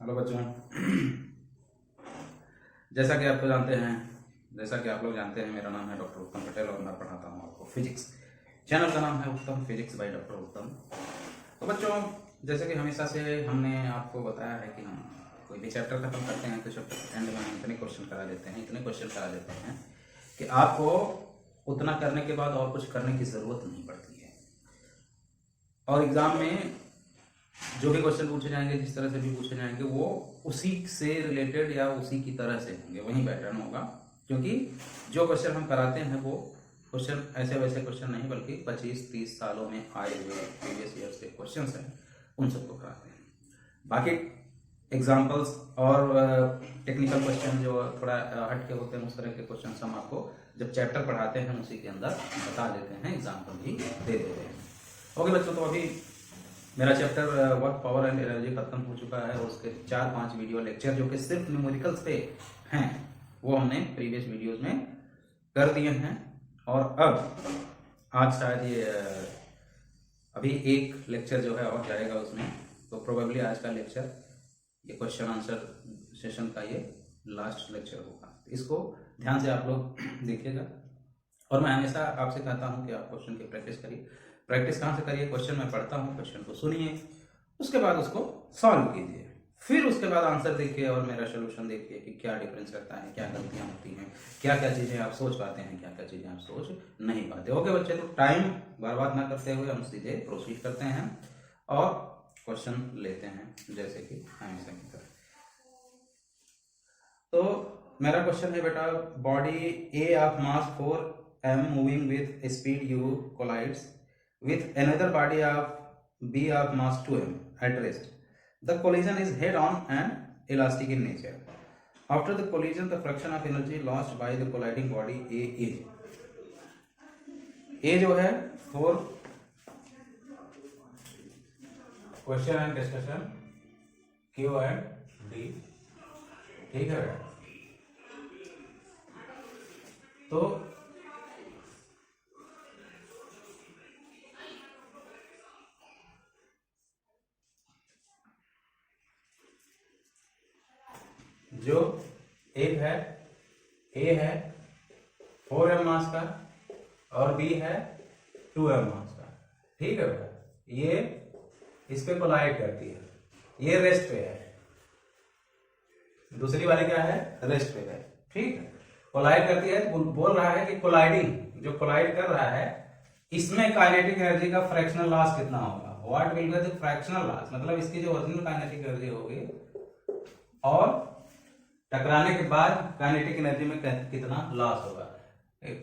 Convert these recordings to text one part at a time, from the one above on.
Hello बच्चों। जैसा कि आपको जानते हैं जैसा कि आप लोग जानते हैं, मेरा नाम है डॉक्टर उत्तम पटेल और मैं पढ़ाता हूँ आपको फिजिक्स। चैनल का नाम है उत्तम फिजिक्स बाय डॉक्टर उत्तम। तो बच्चों, जैसे कि हमेशा से हमने आपको बताया है कि हम कोई भी चैप्टर खत्म करते हैं तो चैप्टर के एंड में हम इतने क्वेश्चन करा देते हैं कि आपको उतना करने के बाद और कुछ करने की ज़रूरत नहीं पड़ती है। और एग्ज़ाम में जो भी क्वेश्चन पूछे जाएंगे, जिस तरह से भी पूछे जाएंगे, वो उसी से रिलेटेड या उसी की तरह से होंगे, वही पैटर्न होगा। क्योंकि जो क्वेश्चन हम कराते हैं वो क्वेश्चन ऐसे वैसे क्वेश्चन नहीं, बल्कि 25-30 सालों में आए हुए प्रीवियस ईयर से क्वेश्चन हैं, उन सबको कराते हैं। बाकी एग्जाम्पल्स और टेक्निकल क्वेश्चन जो थोड़ा हट के होते हैं, उस तरह के क्वेश्चन हम आपको जब चैप्टर पढ़ाते हैं उसी के अंदर बता देते हैं, एग्जाम्पल भी दे देते हैं। ओके बच्चों, तो अभी मेरा chapter work power and energy खत्म हो चुका है और उसके 4-5 वीडियो लेक्चर जो कि सिर्फ न्यूमेरिकल्स पे हैं वो हमने प्रीवियस वीडियोस में कर दिए हैं। और अब आज शायद ये अभी एक लेक्चर जो है और जाएगा उसमें, तो प्रोबेबली आज का लेक्चर ये क्वेश्चन आंसर सेशन का ये लास्ट लेक्चर होगा। इसको ध्यान से आप लोग देखिएगा। और मैं हमेशा आपसे कहता हूँ कि आप क्वेश्चन की प्रैक्टिस करिए। प्रैक्टिस कहाँ से करिए? क्वेश्चन मैं पढ़ता हूँ, क्वेश्चन को सुनिए, उसके बाद उसको सॉल्व कीजिए, फिर उसके बाद आंसर देखिए और मेरा सोल्यूशन देखिए कि क्या डिफरेंस रहता है, क्या गलतियाँ होती हैं, क्या क्या चीज़ें आप सोच पाते हैं, क्या क्या चीज़ें आप सोच नहीं पाते। ओके बच्चे, तो टाइम बर्बाद ना करते हुए हम सीधे प्रोसीड करते हैं और क्वेश्चन लेते हैं, जैसे कि हमेशा की तरह। तो मेरा क्वेश्चन है बेटा, body A of mass 4m moving with speed u collides with another body of b of mass 2m at rest. The collision is head-on and elastic in nature. After the collision, the fraction of energy lost by the colliding body A is. A जो है for question and discussion Q and D, ठीक है बेटा। तो जो एक है ए है 4m मास का और बी है 2m मास का, ठीक है बेटा। ये इस पे कोलाइड करती है, ये रेस्ट पे है, दूसरी वाली क्या है? रेस्ट पे है, ठीक है। कोलाइड करती है तो बोल रहा है कि कोलाइडिंग, जो कोलाइड कर रहा है, इसमें काइनेटिक एनर्जी का फ्रैक्शनल लॉस कितना होगा? What will be the fractional loss, मतलब इसकी जो ओरिजिनल काइनेटिक एनर्जी होगी और टकराने के बाद काइनेटिक एनर्जी में कितना लॉस होगा।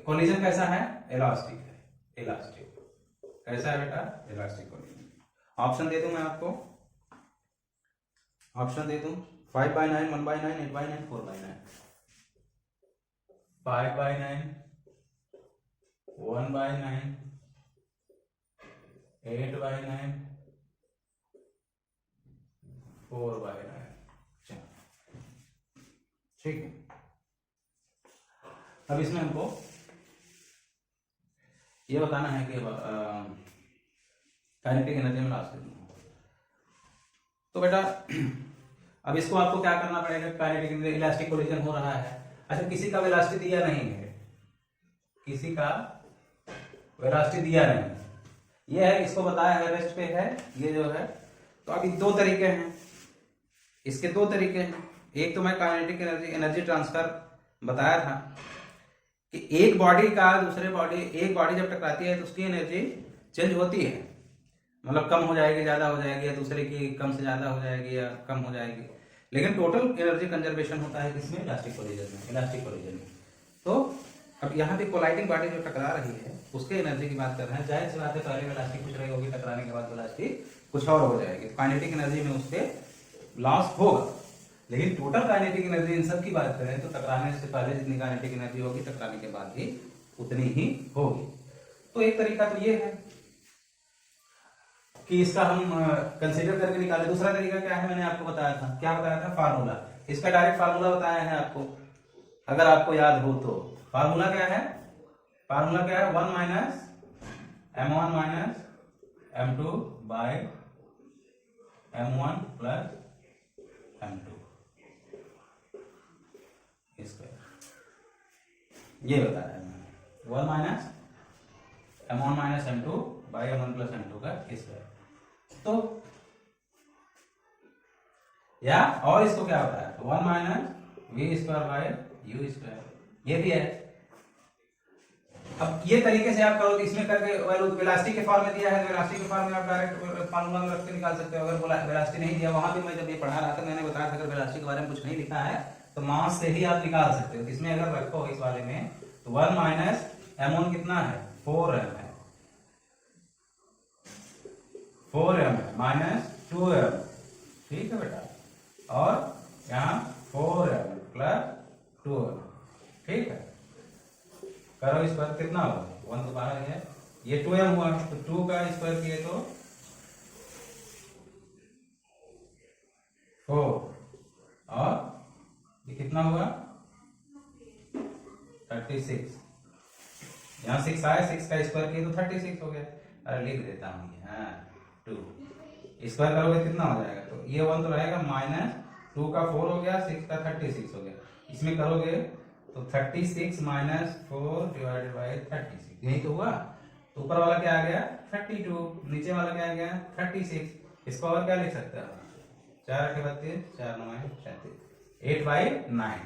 कोलिजन कैसा है? इलास्टिक है। इलास्टिक कैसा है बेटा? Elastic collision. ऑप्शन दे दूं मैं आपको, ऑप्शन दे दूं 5/9, 1/9, 8/9, 4/9। 5/9, 1/9, 8/9, 4/9। ठीक है। अब इसमें हमको ये बताना है कि काइनेटिक एनर्जी में लॉस कितना हो। तो बेटा अब इसको आपको क्या करना पड़ेगा? काइनेटिक एनर्जी, इलास्टिक कोलिजन हो रहा है। अच्छा, किसी का वेलोसिटी दिया नहीं है, किसी का वेलोसिटी दिया नहीं है, ये है, इसको बताया है रेस्ट पे है, ये जो है। तो अभी दो तरीके हैं, इसके दो तरीके हैं। एक तो मैं काइनेटिक एनर्जी ट्रांसफर बताया था कि एक बॉडी का दूसरे बॉडी, एक बॉडी जब टकराती है तो उसकी एनर्जी चेंज होती है, मतलब कम हो जाएगी, ज्यादा हो जाएगी, या दूसरे की कम से ज्यादा हो जाएगी या कम हो जाएगी, लेकिन टोटल एनर्जी कंजर्वेशन होता है किसमें? इलास्टिक कोलिजन में। इलास्टिक कोलिजन में तो अब यहाँ पे कोलाइडिंग बॉडी जो टकरा रही है उसके एनर्जी की बात कर रहे हैं। जाहिर सी बात है, पहले वेलोसिटी कुछ रही होगी, टकराने के बाद वेलोसिटी कुछ और हो जाएगी, तो काइनेटिक एनर्जी में उसके लॉस होगा। लेकिन टोटल काइनेटिक एनर्जी इन सब की बात करें तो टकराने से पहले जितनी काइनेटिक एनर्जी होगी, टकराने के बाद भी उतनी ही होगी। तो एक तरीका तो ये है कि इसका हम कंसीडर करके निकालें। दूसरा तरीका क्या है? मैंने आपको बताया था, क्या बताया था? फार्मूला। इसका डायरेक्ट फार्मूला बताया है आपको, अगर आपको याद हो तो। फार्मूला क्या है? फार्मूला क्या है? 1 - m1 - m2 by m1 plus m2 square, ये बताया मैंने, 1 minus m1 minus m2 by m1 plus m2 का स्क्वायर। तो या और इसको क्या होता है, 1 minus v square by u square, ये भी है। अब ये तरीके से आप करो, इसमें करके वेलोसिटी के फॉर्म में दिया है, वेलोसिटी के फॉर्म में आप डायरेक्ट फार्मूला में रख के निकाल सकते हो। अगर वेलोसिटी नहीं दिया, वहां भी मैं जब ये पढ़ा रहा था मैंने बताया था, अगर वेलोसिटी के बारे में कुछ नहीं लिखा है तो मास से ही आप निकाल सकते हो। इसमें अगर रखो इस वाले में तो 1 माइनस m1 कितना है, 4m है, 4m माइनस 2m, ठीक है बेटा, और यहाँ 4m प्लस 2m, ठीक है। करो इस पर कितना होगा, 1 तो बाहर है, ये 2m हुआ तो 2 का स्क्वायर किए तो 4, और ये कितना हुआ 36, यहाँ 6 आया, 6 का स्क्वायर किए तो 36 हो गया। अरे लिख देता हूँ ये, हाँ 2 स्क्वायर करोगे कितना हो जाएगा, तो ये 1 तो रहेगा, माइनस 2 का 4 हो गया, 6 का 36 हो गया। इसमें करोगे तो 36 माइनस 4 डिवाइडेड बाई 36, यही तो हुआ। तो ऊपर वाला क्या आ गया 32, नीचे वाला क्या आ गया 36। इसको और क्या लिख सकते हो, 4 8 32, 4 9 36, 8/9,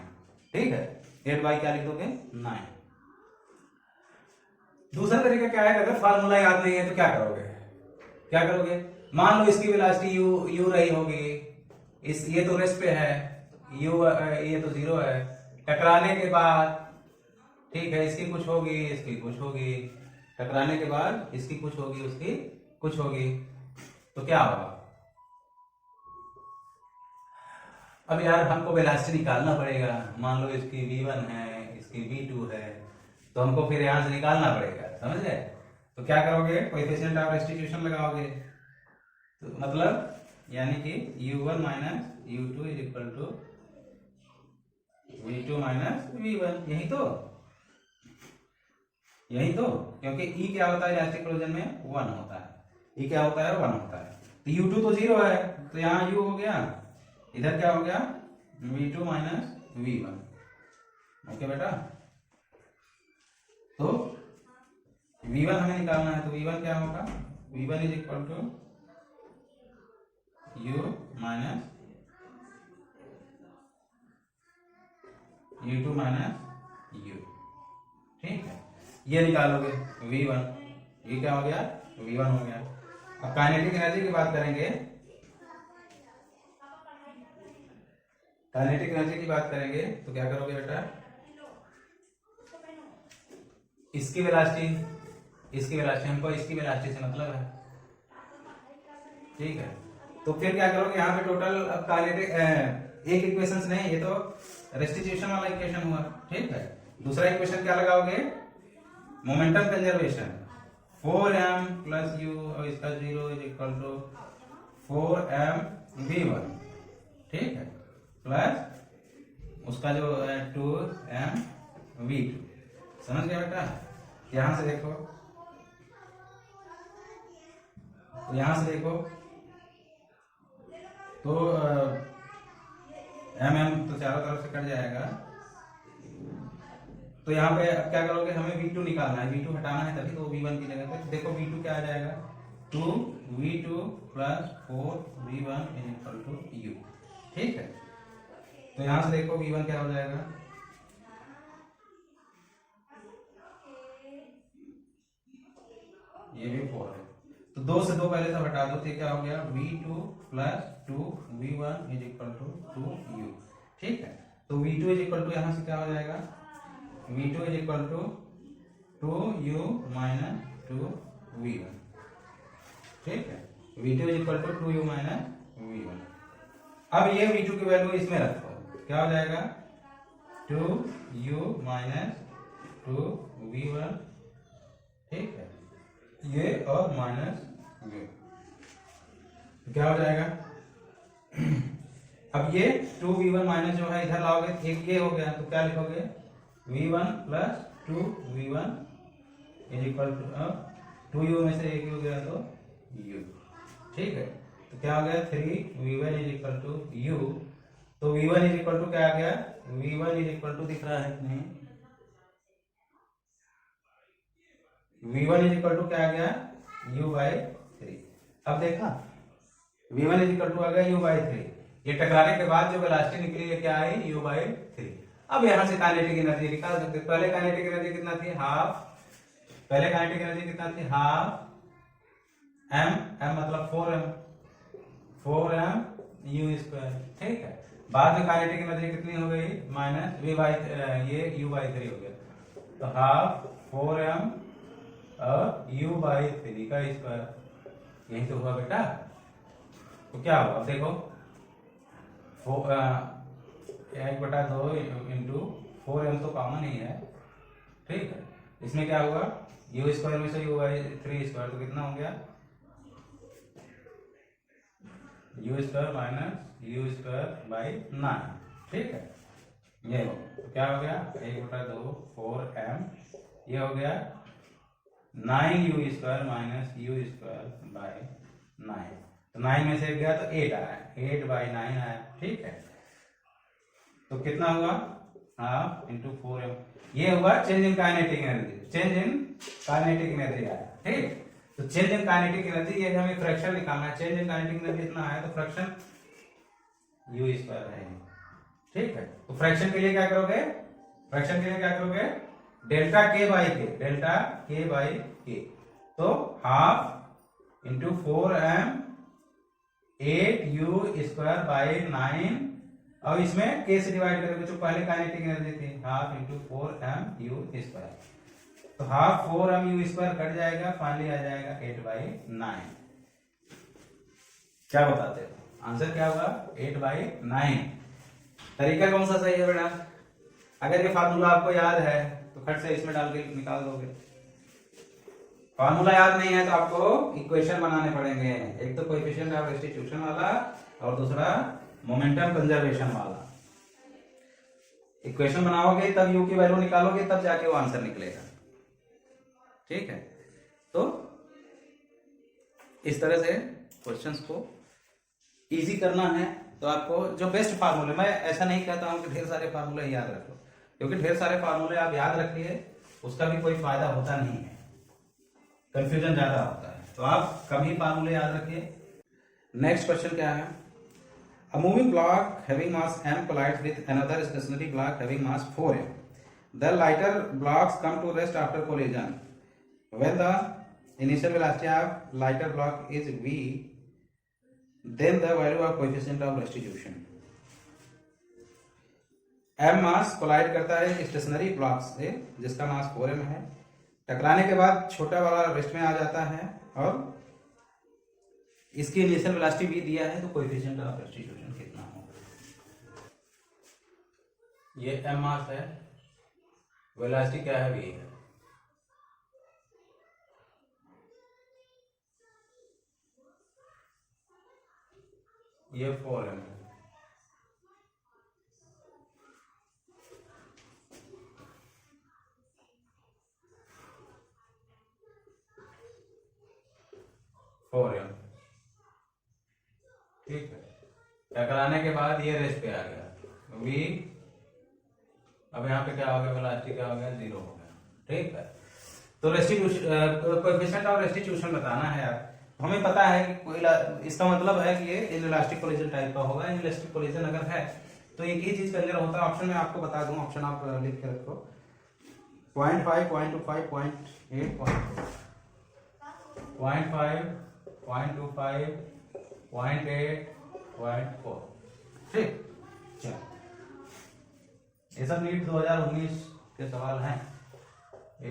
ठीक है। 8 क्या लिख दोगे 9। दूसरा तरीका क्या है, अगर फार्मूला याद नहीं है तो क्या करोगे, क्या करोगे, मान लो इसकी वेलोसिटी u रही होगी, इस ये तो रेस्ट पे है, u ये तो 0 है, टकराने के बाद, ठीक है, इसकी कुछ होगी, इसकी कुछ होगी, टकराने के बाद इसकी कुछ होगी, उसकी कुछ होगी, तो क्या होगा। अब यार हमको वेलोसिटी निकालना पड़ेगा, मान लो इसकी v1 है, इसकी v2 है, तो हमको फिर यहां से निकालना पड़ेगा, समझ गए। तो क्या करोगे, कोएफिशिएंट ऑफ रेस्टिट्यूशन लगाओगे, तो मतलब यानी कि u1 minus u2 is equal to v2 minus v1, यही तो, क्योंकि E क्या होता है इलास्टिक क्लोजन में 1 होता है, E क्या होता है 1 होता है, तो u2 तो 0 है, तो यहाँ u हो गया, इधर क्या हो गया v2 माइनस v1, ओके बेटा। तो v1 हमें निकालना है, तो v1 क्या होगा, v1 is equal to u minus u2 minus u, ठीक है, ये निकालोगे v1, ये क्या हो गया v1 हो गया। अब काइनेटिक एनर्जी की बात करेंगे, काइनेटिक एनर्जी की बात करेंगे तो क्या करोगे बेटा, इसकी वेलोसिटी हमको इसकी वेलोसिटी से मतलब है, ठीक है। तो फिर क्या करोगे, यहाँ पे टोटल अब काइनेटिक एक इक्वेशन नहीं, ये तो रेस्टिट्यूशन वाला इक्वेशन हुआ, ठीक है। दूसरा इक्वेशन क्या लगाओगे, momentum conservation, 4m plus u और इसका 0 is equal to 4m v1, ठीक है, प्लस उसका जो है 2m v2, समझ गया बेटा। यहां से देखो, तो यहां से देखो तो mm तो चारों तरफ से कट जाएगा, तो यहाँ पे अब क्या करोगे, हमें v2 निकालना है, v2 हटाना है तभी तो v1 की जगह पे, देखो v2 क्या आ जाएगा 2v2 plus 4v1 is equal to u, ठीक है। तो यहां से देखो v1 क्या हो जाएगा, ये भी 4 है, तो 2 से 2 पहले से हटा दो, तो क्या हो गया v2 plus 2v1 is equal to 2u, ठीक है। तो v2 इज इक्वल टू यहां से क्या हो जाएगा, v2 is equal to 2u minus 2v1, ठीक है, v2 is equal to 2u minus v1। अब ये v2 की वैल्यू इसमें रखो, क्या हो जाएगा 2u माइनस 2v1, ठीक है, ये और माइनस ये, तो क्या हो जाएगा अब ये 2v1 माइनस जो है इधर लाओगे, एक ये हो गया, तो क्या लिखोगे v1 plus 2v1 is equal to 2u में से एक हो गया तो u, ठीक है। तो क्या हो गया 3v1 is equal to u तो v1 इज इक्वल टू क्या आ गया, v1 इज इक्वल टू दिख रहा है कि नहीं, v1 इज इक्वल टू क्या आ गया u/3। अब देखा v1 इज इक्वल टू आ गया u/3, ये टकराने के बाद जो वेलोसिटी निकली है क्या आई u/3। अब यहां से काइनेटिक एनर्जी निकाल सकते। पहले काइनेटिक एनर्जी कितना थी हाफ, पहले काइनेटिक एनर्जी कितना थी हाफ m, m मतलब 4m u², ठीक है। बाद में काइनेटिक एनर्जी कितनी हो गई माइनस ये u/3 हो गया, तो हाफ 4m u/3 का स्क्वायर, यही तो हुआ बेटा। तो क्या हुआ देखो, 1/2 इंटू 4m तो कॉमन ही है, ठीक है। इसमें क्या हुआ u² में से u/3² तो कितना हो गया u² माइनस u²/9, ठीक है। ये हो तो क्या हो गया 1/2 4m, ये हो गया 9u² माइनस u²/9, तो 9 में से गया तो 8 आया, 8/9 आया, ठीक है। तो कितना हुआ हाफ इंटू 4m, ये हुआ change in kinetic energy, change in kinetic energy आया, ठीक। तो चेंज इन काइनेटिक एनर्जी, ये हमें फ्रैक्शन निकालना है, चेंज इन काइनेटिक एनर्जी इतना आया तो फ्रैक्शन u² है, ठीक है। तो फ्रैक्शन के लिए क्या करोगे, फ्रैक्शन के लिए क्या करोगे डेल्टा k बाई के, तो हाफ इंटू 4m 8u²/9, अब इसमें k से डिवाइड करोगे जो पहले काइनेटिक एनर्जी थी, हाफ इंटू 4mu², तो हाफ 4mu² कट जाएगा, फाइनली आ जाएगा 8/9। क्या बताते हो आंसर क्या होगा 8/9। तरीका कौन सा सही है बेटा, अगर ये फार्मूला आपको याद है तो खट से इसमें डाल के निकाल दोगे, फार्मूला याद नहीं है तो आपको इक्वेशन बनाने पड़ेंगे, एक तो कोएफिशिएंट ऑफ रेस्टिट्यूशन वाला और दूसरा मोमेंटम कंजर्वेशन वाला। इक्वेशन बनाओगे तब u की वैल्यू निकालोगे, तब जाके वो आंसर निकलेगा, ठीक है। तो इस तरह से क्वेश्चंस को इजी करना है, तो आपको जो बेस्ट फार्मूले, मैं ऐसा नहीं कहता हूं कि ढेर सारे फार्मूले याद रखो, क्योंकि ढेर सारे फार्मूले आप याद रखिए उसका भी कोई फायदा होता नहीं है, कंफ्यूजन ज्यादा होता है, तो आप कम ही फार्मूले याद रखिए। नेक्स्ट क्वेश्चन क्या है, a moving block having mass m collides with another stationary block having mass 4m. The lighter blocks come to rest after collision. When the initial velocity of lighter block is v, then the value of coefficient of restitution. m mass collide करता है stationery block से जिसका मास 4m है, टकराने के बाद छोटा वाला रेस्ट में आ जाता है और इसकी इनिशियल वेलोसिटी भी दिया है, तो कोएफिशिएंट ऑफ रेस्टिट्यूशन कितना होगा। ये m मास है, वेलोसिटी क्या है v है, ये 4m है, ठीक है। टकराने के बाद ये रेस्ट पे आ गया v, अब यहाँ पे क्या हो गया वेलोसिटी क्या हो गया 0 हो गया, ठीक है। तो रेस्टिट्यूशन कोएफिशिएंट ऑफ रेस्टिट्यूशन बताना है यार, हमें पता है कि कोई, इसका मतलब है कि ये इनइलास्टिक कोलिजन टाइप का होगा। इनइलास्टिक कोलिजन अगर है तो एक ही चीज कंजर होता है, ऑप्शन में आपको बता दूं, ऑप्शन आप लिख के रखो 0.5 0.25 0.8 0.5 0.25 0.8 0.4, ठीक। चलो ये सब नीट 2019 के सवाल हैं, ए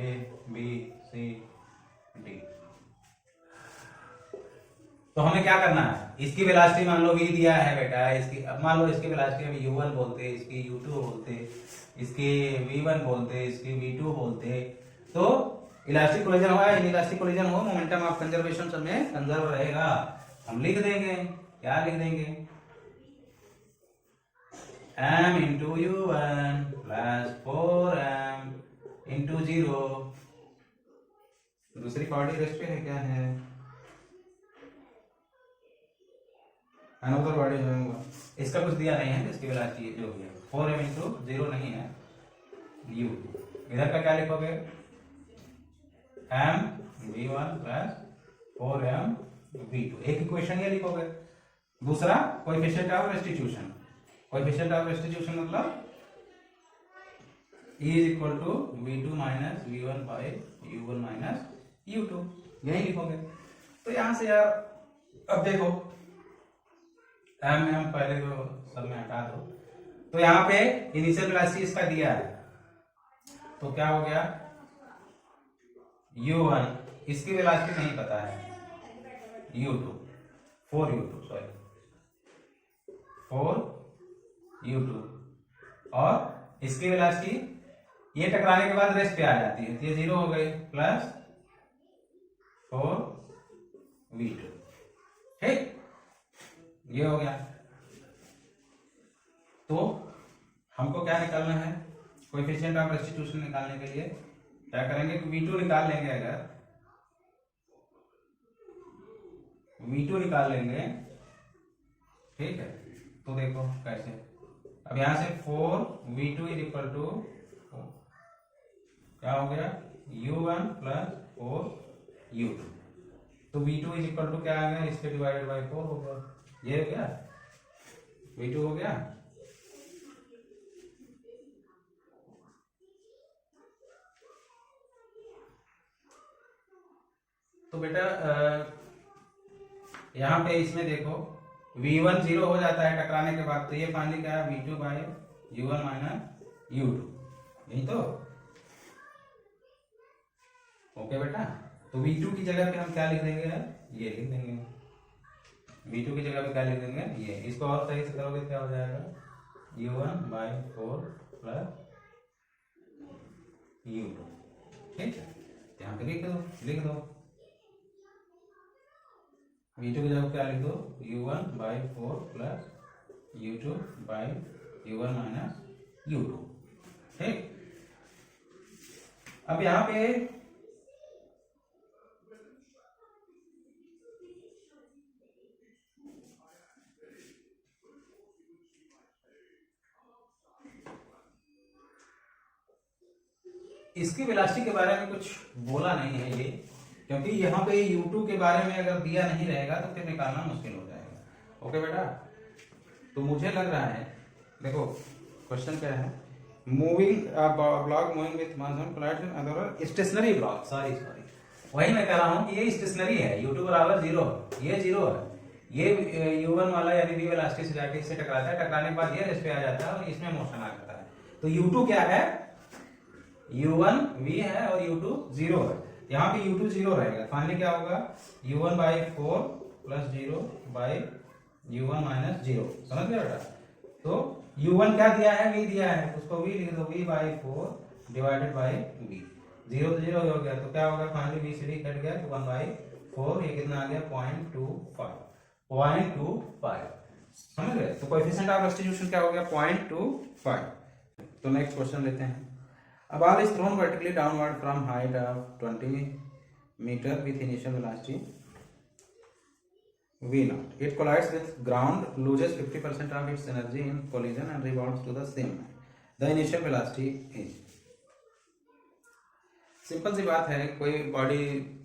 बी सी डी। तो हमें क्या करना है, इसकी वेलोसिटी मान लो v दिया है बेटा, इसकी अब मान लो इसकी वेलोसिटी हम u1 बोलते, इसकी u2 बोलते, इसकी v1 बोलते, इसकी v2 बोलते, तो इलास्टिक कोलिजन हुआ, इनइलास्टिक कोलिजन हो, मोमेंटम ऑफ कंजर्वेशन में कंजर्व रहेगा। हम लिख देंगे, क्या लिख देंगे, m into u1 plus 4m into 0, दूसरी पार्टी रेस्ट पे है, क्या है अनदर बॉडी होगा इसका कुछ दिया नहीं है, इसकी वेलोसिटी जो भी है 4m इंटू 0 नहीं है u2। इधर का क्या लिखोगे, m v1 plus 4m v2, एक इक्वेशन ये लिखोगे। दूसरा coefficient of restitution, coefficient of restitution मतलब E is equal to v2 minus v1 by u1 minus u2, यही लिखोगे। तो यहां से यार अब देखो m पहले तो सब में हटा दो, तो यहाँ पे इनिशियल वेलोसिटी इसका दिया है, तो क्या हो गया u1, इसकी वेलोसिटी नहीं पता है u2, 4u2 सॉरी 4u2, और इसकी वेलोसिटी ये टकराने के बाद रेस्ट पे आ जाती है, तो ये 0 हो गई, प्लस 4v2, ठीक, ये हो गया। तो हमको क्या निकालना है, कोएफिशिएंट ऑफ रेस्टिट्यूशन निकालने के लिए क्या करेंगे कि v2 निकाल लेंगे, अगर v2 निकाल लेंगे, ठीक है, तो देखो कैसे, अब यहां से 4v2 इज इक्वल टू क्या हो गया u1 प्लस 4u2, तो v2 इज इक्वल टू क्या आ गया, इसके डिवाइडेड बाय 4 हो गया, ये हो गया v2 हो गया। तो बेटा यहाँ पे इसमें देखो v1 0 हो जाता है टकराने के बाद, तो ये फाइनली क्या है v2 by u1 minus u2, यही तो ओके बेटा। तो v2 की जगह पे हम क्या लिख देंगे, ये लिख देंगे, v2 की जगह पे क्या लिख देंगे ये, इसको और सही से करोगे क्या हो जाएगा u1 बाई 4 प्लस u2, ठीक है, यहाँ पे लिख दो v2 की जगह क्या लिख दो u1 by 4 plus u2 by u1 minus u2, ठीक। अब यहाँ पे इसकी वेलोसिटी के बारे में कुछ बोला नहीं है ये, क्योंकि यहाँ पे u2 के बारे में अगर दिया नहीं रहेगा तो फिर निकालना मुश्किल हो जाएगा, ओके बेटा। तो मुझे लग रहा है, देखो क्वेश्चन क्या है, moving block moving with mass on collides with other stationary block, sorry वही मैं कह रहा हूँ कि ये स्टेशनरी है, u2 बराबर 0, ये 0 है, ये u1 वाला यानी v वेलोसिटी से जाके इससे टकराता है, टकराने के बाद ये रेस्ट पे आ जाता है और इसमें मोशन आ जाता है। तो u2 क्या है, u1 v है और u2 0 है, यहाँ पे u2 0 रहेगा, फाइनली क्या होगा u1 by 4 plus 0 by u1 minus 0, समझ गया बेटा। तो u1 क्या दिया है, v दिया है, उसको v लिख दो, v by 4 divided by v, 0 तो 0 हो गया, तो क्या होगा फाइनली v से d कट गया, तो 1 बाई 4, ये कितना आ गया 0.25, समझ गए। तो कोएफिशिएंट ऑफ रेस्टिट्यूशन क्या हो गया 0.25। तो नेक्स्ट क्वेश्चन लेते हैं। A ball is thrown vertically downward from height of 20 meter with initial velocity v0. It collides with ground, loses 50% of its energy in collision and rebounds to the same height. The initial velocity is. Simple सी बात है, कोई body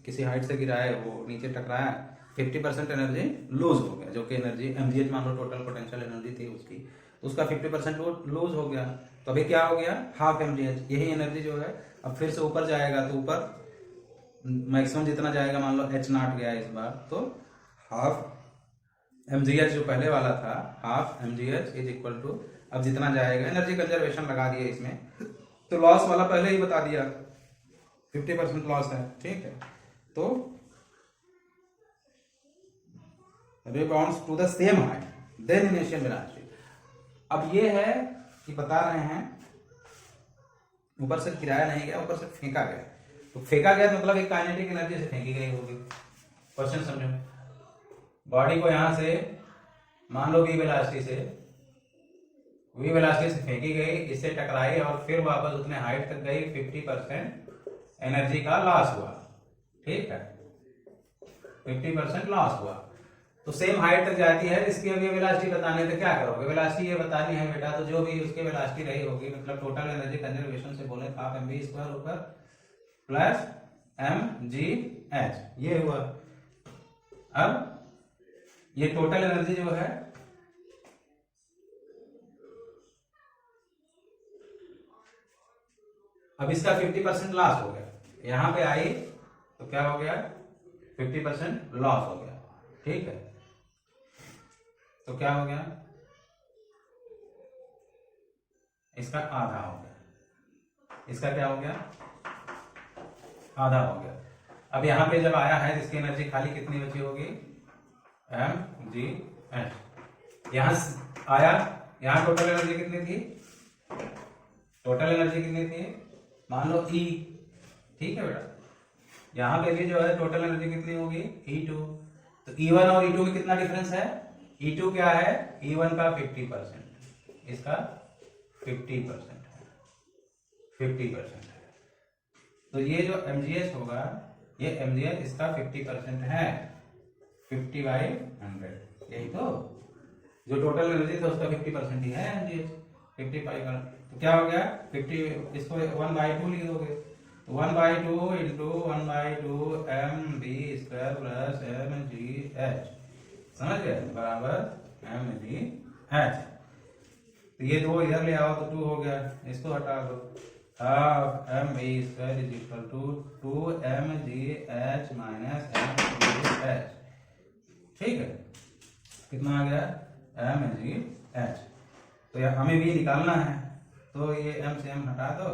किसी height से गिरा है, वो नीचे टकराया, 50% एनर्जी लूज हो गया, जो कि एनर्जी mgh मान लो टोटल पोटेंशियल एनर्जी थी उसकी, तो उसका 50% वो लूज हो गया, तो अभी क्या हो गया हाफ mgh, यही एनर्जी जो है अब फिर से ऊपर जाएगा, तो ऊपर मैक्सिमम जितना जाएगा मान लो h0 गया इस बार, तो हाफ mgh जो पहले वाला था, half mgh is equal to अब जितना जाएगा, एनर्जी कंजर्वेशन लगा दिया इसमें, तो लॉस वाला पहले ही बता दिया 50% लॉस है, ठीक है। तो rebounds to the same height then initial velocity। अब ये है कि बता रहे हैं ऊपर से गिराया नहीं गया, ऊपर से फेंका गया, तो फेंका गया मतलब एक काइनेटिक एनर्जी से फेंकी गई होगी। क्वेश्चन समझो, बॉडी को यहां से मान लो v वेलोसिटी से फेंकी गई, इससे टकराई और फिर वापस उतने हाइट तक गई, 50% एनर्जी का लॉस हुआ, ठीक है, 50% लॉस हुआ। तो सेम हाइट तक जाती है, इसकी अभी वेलोसिटी बताने तो क्या करोगे, वेलोसिटी ये बतानी है बेटा, तो जो भी उसकी वेलोसिटी रही होगी, मतलब टोटल एनर्जी कंजर्वेशन से बोले हाफ mv² ऊपर प्लस mgh, ये हुआ। अब ये टोटल एनर्जी जो है अब इसका 50% लॉस हो गया, यहां पे आई तो क्या हो गया 50% लॉस हो गया, ठीक है। तो क्या हो गया, इसका आधा हो गया, इसका क्या हो गया आधा हो गया। अब यहां पे जब आया है तो इसकी एनर्जी खाली कितनी बची होगी mgh, यहां आया, यहां टोटल एनर्जी कितनी थी, टोटल एनर्जी कितनी थी मान लो E, ठीक है बेटा, यहां पे भी जो है टोटल एनर्जी कितनी होगी E2, तो E1 और E2 में कितना डिफरेंस है, E2 क्या है E1 का 50%, इसका 50% है, 50% है, तो ये जो mgh होगा, ये mgh इसका 50% है, 50/100, यही तो, जो टोटल एनर्जी था उसका 50% ही है mgh, 55 का, तो क्या हो गया 50, इसको 1/2 लिख दोगे, तो 1/2 इंटू 1/2 mv² प्लस mgh, समझ गए, बराबर mgh। तो ये दो इधर ले आओ तो 2 हो गया, इसको हटा दो, half mv² is equal to 2mgh minus mgh, ठीक है, कितना आ गया mgh। तो यार हमें v निकालना है, तो ये m से m हटा दो,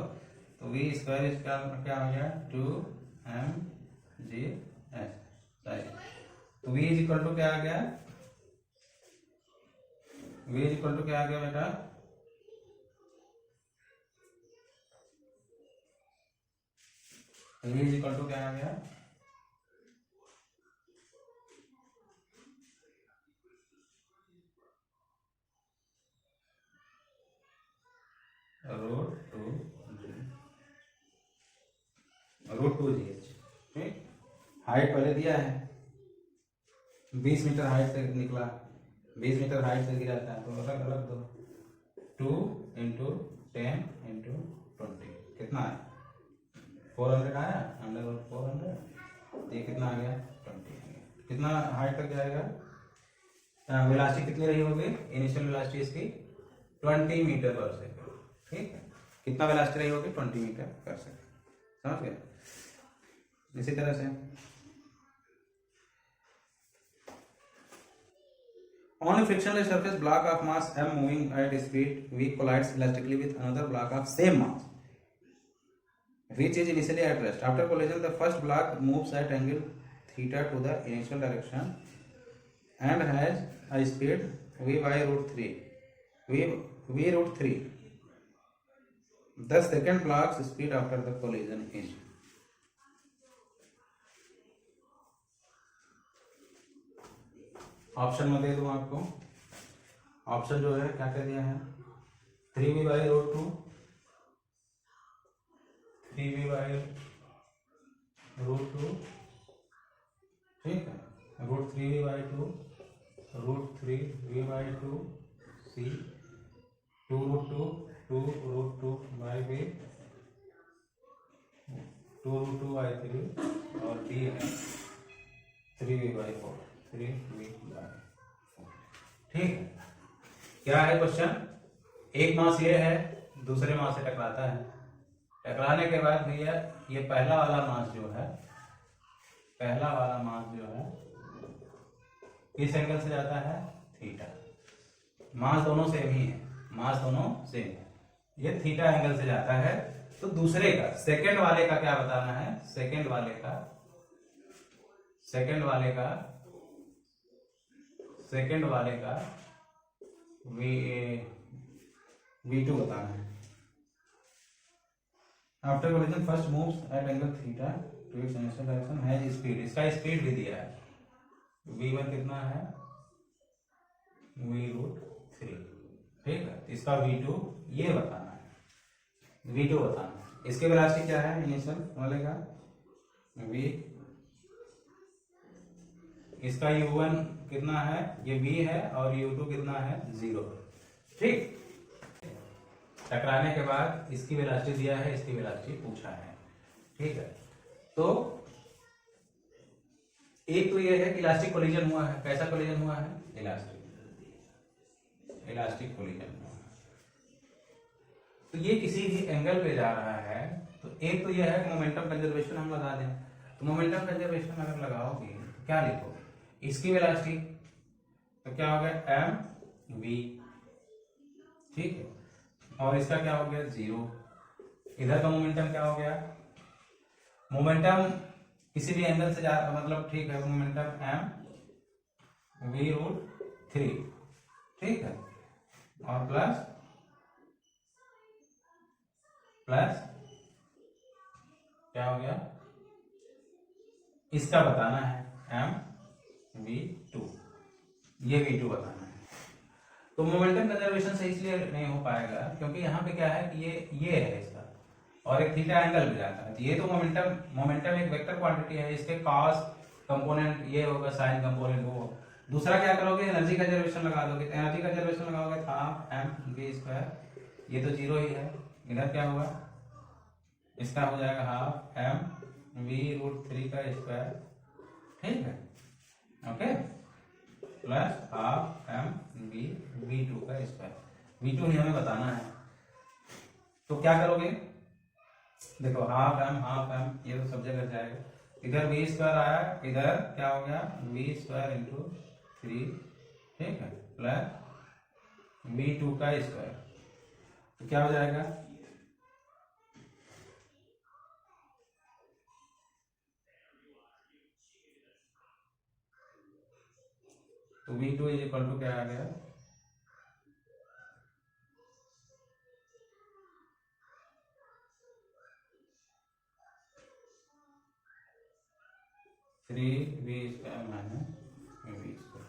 तो v² इसका क्या हो गया 2mgh, तो v इज इक्वल टू क्या आ गया, v इज इक्वल टू क्या आ गया बेटा, v इज इक्वल टू क्या आ गया, √2gh, ठीक। हाइट पहले दिया है 20 मीटर हाइट से निकला, 20 मीटर हाइट से गिरा था, तो अलग अलग दो, 2 इंटू 10 इंटू 20 कितना है 400 आया, अंडर 400, ये कितना आ गया 20 आ गया। कितना हाइट तक जाएगा, वेलोसिटी कितनी रही होगी, इनिशियल वेलोसिटी इसकी 20 मीटर पर सेकंड, ठीक है, कितना वेलोसिटी रही होगी 20 मीटर पर सेकंड, समझ गए। इसी तरह से on a frictionless surface, block of mass m moving at speed v collides elastically with another block of same mass which is initially at rest. After collision, the first block moves at angle theta to the initial direction and has a speed v by √3, v √3. The second block's speed after the collision is, option में दे दूं आपको, option जो है क्या कह दिया है 3v/√2, 3v/√2, ठीक है, √3v/2, √3v/2 c, 2√2, 2√2/v, 2√2/3 और d है 3v/4, 3v/4, ठीक है। क्या है क्वेश्चन, एक मास ये है, दूसरे मास से टकराता है, टकराने के बाद भैया ये पहला वाला मास जो है, पहला वाला मास जो है किस एंगल से जाता है थीटा, मास दोनों सेम ही है, मास दोनों सेम है, ये थीटा एंगल से जाता है, तो दूसरे का सेकंड वाले का क्या बताना है, सेकंड वाले का v2 बताना है। After collision first moves eight angle theta two it's initial direction has speed, इसका स्पीड भी दिया है, v1 कितना है v√3, ठीक है, इसका v2 ये बताना है, v2 बताना है। इसके वेलोसिटी क्या है इनिशियल वाले का v इसका u1 कितना है, ये v है, और u2 कितना है, 0। ठीक, टकराने के बाद इसकी वेलोसिटी दिया है, इसकी वेलोसिटी पूछा है। ठीक है, तो एक तो ये है कि इलास्टिक कोलिजन हुआ है। कैसा कोलिजन हुआ है, इलास्टिक कोलिजन हुआ है। तो ये किसी भी एंगल पे जा रहा है, तो एक तो ये है कि मोमेंटम कंजर्वेशन हम लगा दें। तो मोमेंटम कंजर्वेशन अगर लगाओगे तो क्या लिखोगे, इसकी वेलोसिटी तो क्या हो गया एम वी, ठीक है, और इसका क्या हो गया 0। इधर का मोमेंटम क्या हो गया, मोमेंटम किसी भी एंगल से जा मतलब ठीक है, मोमेंटम एम वी रूट 3, ठीक है, और प्लस क्या हो गया, इसका बताना है एम वी 2, ये v2 बताना है। तो मोमेंटम कंजर्वेशन से इसलिए नहीं हो पाएगा क्योंकि यहाँ पे क्या है कि ये है इसका, और एक थीटा एंगल भी जाता है। तो ये तो मोमेंटम एक वेक्टर क्वांटिटी है, इसके कॉस कंपोनेंट ये होगा, साइन कंपोनेंट वो। दूसरा क्या करोगे, एनर्जी कंजर्वेशन लगा दोगे। एनर्जी कंजर्वेशन लगाओगे तो हाफ एम वी स्क्वायर, ये तो 0 ही है। इधर क्या होगा, इसका हो जाएगा हाफ एम वी रूट 3 का स्क्वायर, ठीक है, okay, plus half M V 2 का स्क्वायर। v2 ही हमें बताना है। तो क्या करोगे, देखो हाफ एम ये तो सब जगह जाएगा, इधर वी स्क्वायर आया, इधर क्या हो गया वी स्क्वायर इंटू 3, ठीक है, प्लस v2 का स्क्वायर। तो क्या हो जाएगा, तो v2 इज इक्वल टू क्या आ गया, three V square minus V square.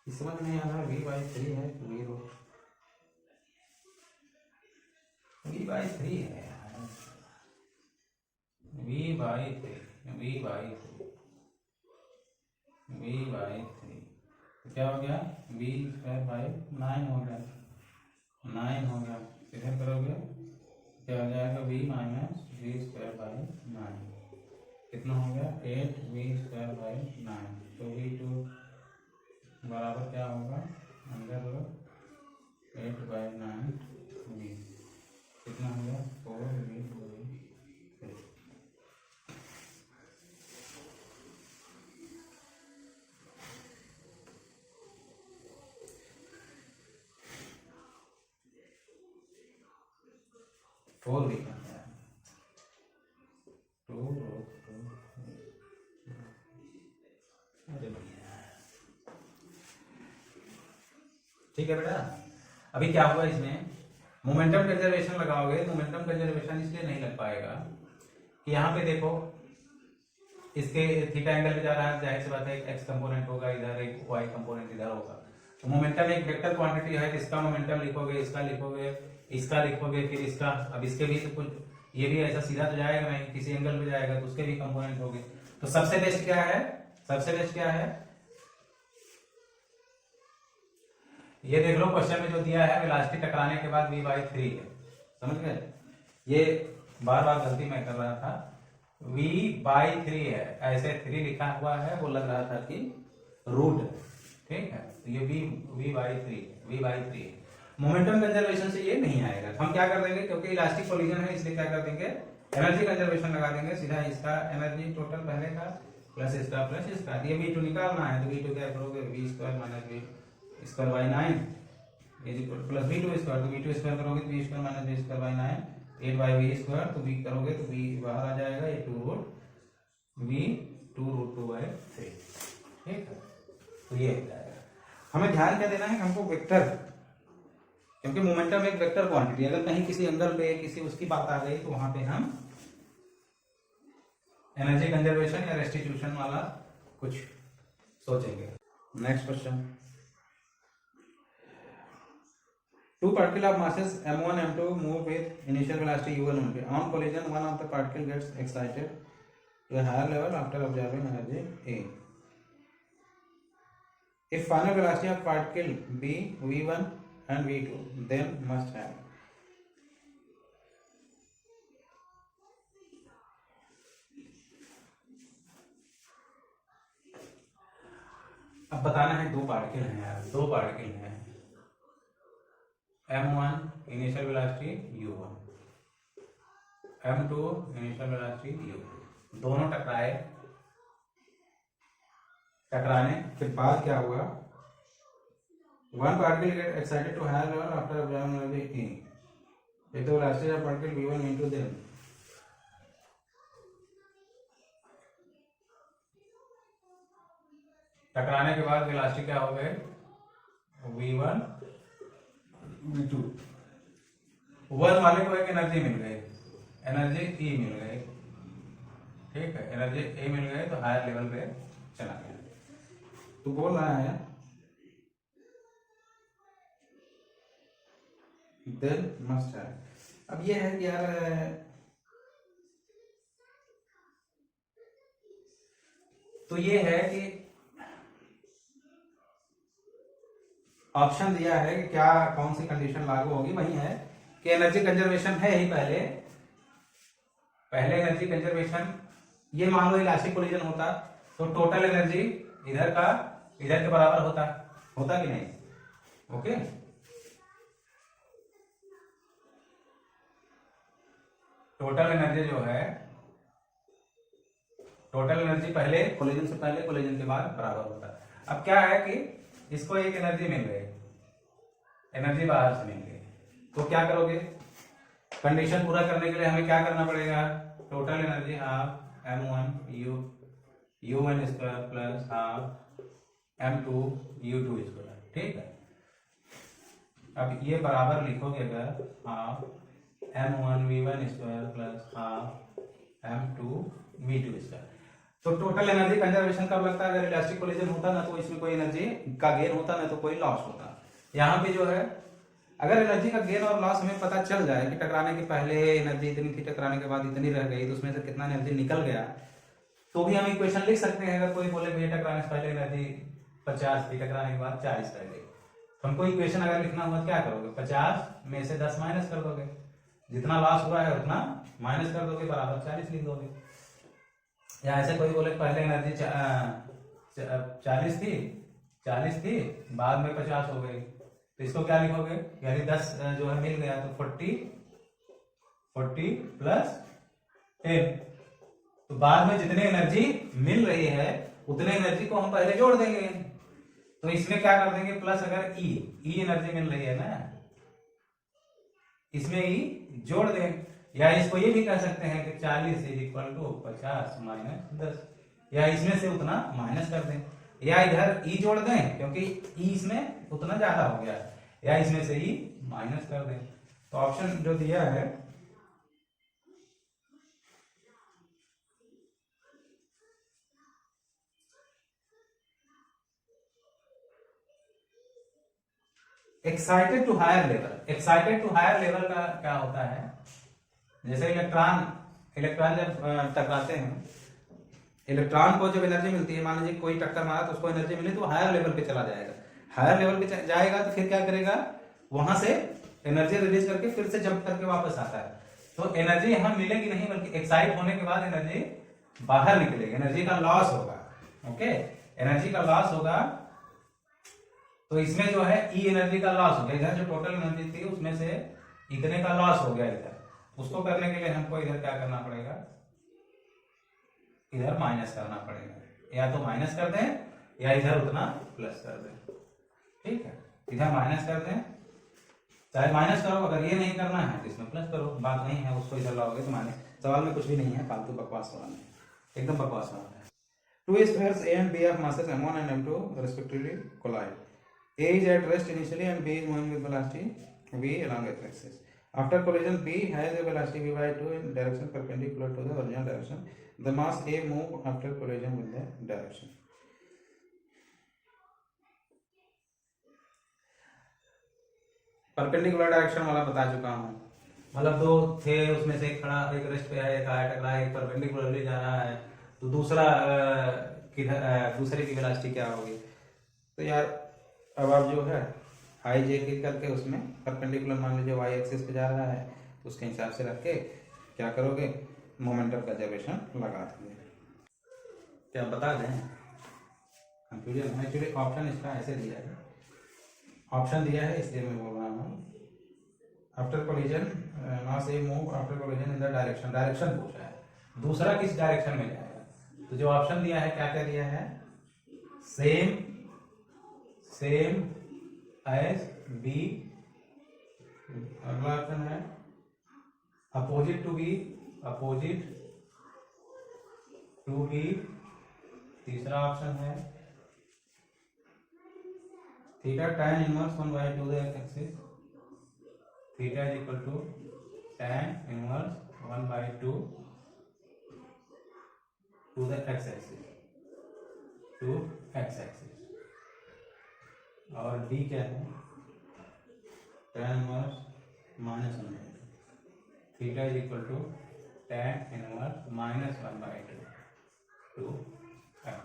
समझ नहीं आ रहा, v/3 है वी रूट v/3 है, v/3 तो क्या हो गया, v स्क्वायर बाई 9 हो गया, 9 हो गया। इधर करोगे क्या हो जाएगा, v minus V square by 9 कितना हो गया, 8 वी स्क्वायर बाई 9। तो v2 बराबर क्या होगा, अंदर 8/9 वी, कितना हो गया 4v/3। 4v का 2 ठीक है बेटा। अभी क्या हुआ इसमें, मोमेंटम कंजर्वेशन लगाओगे। मोमेंटम कंजर्वेशन इसलिए नहीं लग पाएगा कि यहाँ पे देखो इसके थीटा एंगल पे जा रहा है, जाहिर सी बात है एक एक्स कंपोनेंट होगा इधर, एक वाई कंपोनेंट इधर होगा। तो मोमेंटम एक वेक्टर क्वांटिटी है, इसका मोमेंटम लिखोगे, इसका लिखोगे, इसका लिखोगे, फिर इसका। अब इसके भी तो कुछ, ये भी ऐसा सीधा तो जाएगा नहीं, किसी एंगल पे जाएगा, तो उसके भी कंपोनेंट होंगे। तो सबसे बेस्ट क्या है, सबसे बेस्ट क्या है, ये देख लो क्वेश्चन में जो दिया है वेलोसिटी टकराने के बाद v/3 है, समझ गए। ये बार बार गलती मैं कर रहा था, v/3 है, ऐसे 3 लिखा हुआ है, वो लग रहा था कि रूट, ठीक है। तो ये v/3 मोमेंटम कंजर्वेशन से ये नहीं आएगा। तो हम क्या कर देंगे, क्योंकि इलास्टिक कोलिजन है इसलिए क्या कर देंगे, एनर्जी कंजर्वेशन लगा देंगे सीधा। इसका एनर्जी टोटल पहले का प्लस इसका प्लस इसका, ये v2 निकालना है, तो v2 क्या करोगे, v square minus V square by 9 is equal plus v2 square, तो v2 स्क्वायर करोगे तो v square minus V square by 9, 8/v square, तो v करोगे तो v बाहर आ जाएगा, ये 2√3, ठीक है। तो ये हो जाएगा। हमें ध्यान क्या देना है, हमको वेक्टर, क्योंकि मोमेंटम एक वेक्टर क्वांटिटी, अगर कहीं किसी एंगल पे किसी उसकी बात आ गई तो वहां पे हम एनर्जी कंजर्वेशन या रेस्टिट्यूशन वाला कुछ सोचेंगे। Next question, two particle of masses m1 m2 move with initial velocity u1 only. On collision, one of the particle gets excited to a higher level after absorbing energy A. If final velocity of particle be v1 and v2, then must have अब बताना है दो particle हैं यार, दो particle हैं m1 initial velocity u1, m2 initial velocity u2, दोनों टकराए, टकराने के बाद क्या हुआ, one particle get excited to higher level after absorbing energy E. If the velocity of particle v1 into them, टकराने के बाद वेलोसिटी क्या हो गए, v1 v2, वन वाले को एक एनर्जी मिल गई, एनर्जी E मिल गई, ठीक है, एनर्जी E मिल गई तो हायर लेवल पे चला गया। तो बोल रहा है देन मस्ट है। अब ये है कि यार तो ये है कि ऑप्शन दिया है कि क्या कौन सी कंडीशन लागू होगी, वही है कि एनर्जी कंजर्वेशन है ही पहले, पहले एनर्जी कंजर्वेशन, ये मान लो इलास्टिक कोलिजन होता तो टोटल एनर्जी इधर का इधर के बराबर होता, होता कि नहीं, ओके। टोटल एनर्जी जो है, टोटल एनर्जी पहले कोलिजन से पहले कोलिजन के बाद बराबर होता है। अब क्या है कि इसको एक एनर्जी मिल गई, एनर्जी बाहर से मिल गई, तो क्या करोगे, कंडीशन पूरा करने के लिए हमें क्या करना पड़ेगा, total energy half m1 u1 square plus half m2 u2 square, ठीक है। अब ये बराबर लिखोगे अगर half m1 v1 square plus half m2 v2 square, तो टोटल एनर्जी कंजर्वेशन कब लगता है, अगर इलास्टिक कोलिजन होता ना तो इसमें कोई एनर्जी का गेन होता ना तो कोई लॉस होता। यहाँ पे जो है अगर एनर्जी का गेन और लॉस हमें पता चल जाए कि टकराने के पहले एनर्जी इतनी थी, टकराने के बाद इतनी रह गई, तो उसमें से कितना एनर्जी निकल गया, तो भी हम इक्वेशन लिख सकते हैं। अगर कोई बोले भैया टकराने से पहले एनर्जी 50 थी, टकराने के बाद 40 रह गई, तो हमको इक्वेशन अगर लिखना हुआ क्या करोगे, 50 में से 10 माइनस कर दोगे, जितना लॉस हुआ है उतना माइनस कर दोगे, बराबर 40 लिख दोगे। या ऐसे कोई बोले पहले एनर्जी 40 थी बाद में 50 हो गई, तो इसको क्या लिखोगे, यानी 10 जो है मिल गया तो 40 प्लस 10, तो बाद में जितनी एनर्जी मिल रही है उतने एनर्जी को हम पहले जोड़ देंगे, तो इसमें क्या कर देंगे प्लस, अगर ई एनर्जी मिल रही है ना, इसमें ई जोड़ दें, या इसको ये भी कह सकते हैं कि 40 इक्वल टू 50 माइनस 10, या इसमें से उतना माइनस कर दें, या इधर ई जोड़ दें क्योंकि ई इसमें उतना ज्यादा हो गया, या इसमें से ई माइनस कर दें। तो ऑप्शन जो दिया है excited to higher level, excited to higher level का क्या होता है, जैसे इलेक्ट्रॉन जब टकराते हैं, इलेक्ट्रॉन को जब एनर्जी मिलती है, मान लीजिए कोई टक्कर मारा तो उसको एनर्जी मिली तो हायर लेवल पे चला जाएगा, हायर लेवल पे जाएगा तो फिर क्या करेगा, वहां से एनर्जी रिलीज करके फिर से जंप करके वापस आता है, तो एनर्जी यहां मिलेगी नहीं, बल्कि एक्साइट होने के बाद एनर्जी बाहर निकलेगी, एनर्जी का लॉस होगा, ओके, एनर्जी का लॉस होगा। तो इसमें जो है ई एनर्जी का लॉस हो गया, इधर जो टोटल एनर्जी थी उसमें से इतने का लॉस हो गया इधर, उसको करने के लिए हमको इधर क्या करना पड़ेगा, इधर माइनस करना पड़ेगा, या तो माइनस कर दें या इधर उतना प्लस कर दें, ठीक है, इधर माइनस कर दें, चाहे माइनस करो, अगर ये नहीं करना है तो इसमें प्लस करो, बात नहीं है, उसको इधर लाओगे तो माइनस, सवाल में कुछ भी नहीं है, फालतू बकवास सवाल है, एकदम बकवास सवाल है। Two spheres A and B of masses m1 and m2 respectively collide. A is at rest initially and B is moving with velocity v along its axis. After collision, B has a velocity v by 2 in direction perpendicular to the original direction. The mass A move after collision with the direction. Perpendicular direction वाला बता चुका हूँ, मतलब दो थे उसमें से एक खड़ा, एक रेस्ट पे है, एक आया टकरा, एक परपेंडिकुलरली जा रहा है, तो दूसरा किधर, दूसरे की वेलोसिटी क्या होगी। तो यार अब आप जो है आई जे क्लिक करके उसमें परपेंडिकुलर मान लीजिए वाई एक्सिस पे जा रहा है, तो उसके हिसाब से रख के क्या करोगे, मोमेंटम कंजर्वेशन लगा दोगे। क्या बता दें, कंफ्यूजन एक्चुअली ऑप्शन इसका ऐसे दिया है, ऑप्शन दिया है इसलिए मैं बोल रहा हूँ। After collision mass A move after collision in the direction, direction पूछा है, दूसरा किस डायरेक्शन में जाएगा, तो जो ऑप्शन दिया है क्या क्या दिया है, सेम सेम एज बी, अगला ऑप्शन है opposite to B, opposite to B, तीसरा ऑप्शन है theta tan inverse 1/2 the axis, theta is equal to tan inverse 1/2 to the x axis, to x axis, और d क्या है, tan inverse -1/2, theta is equal to tan inverse -1/2 to x।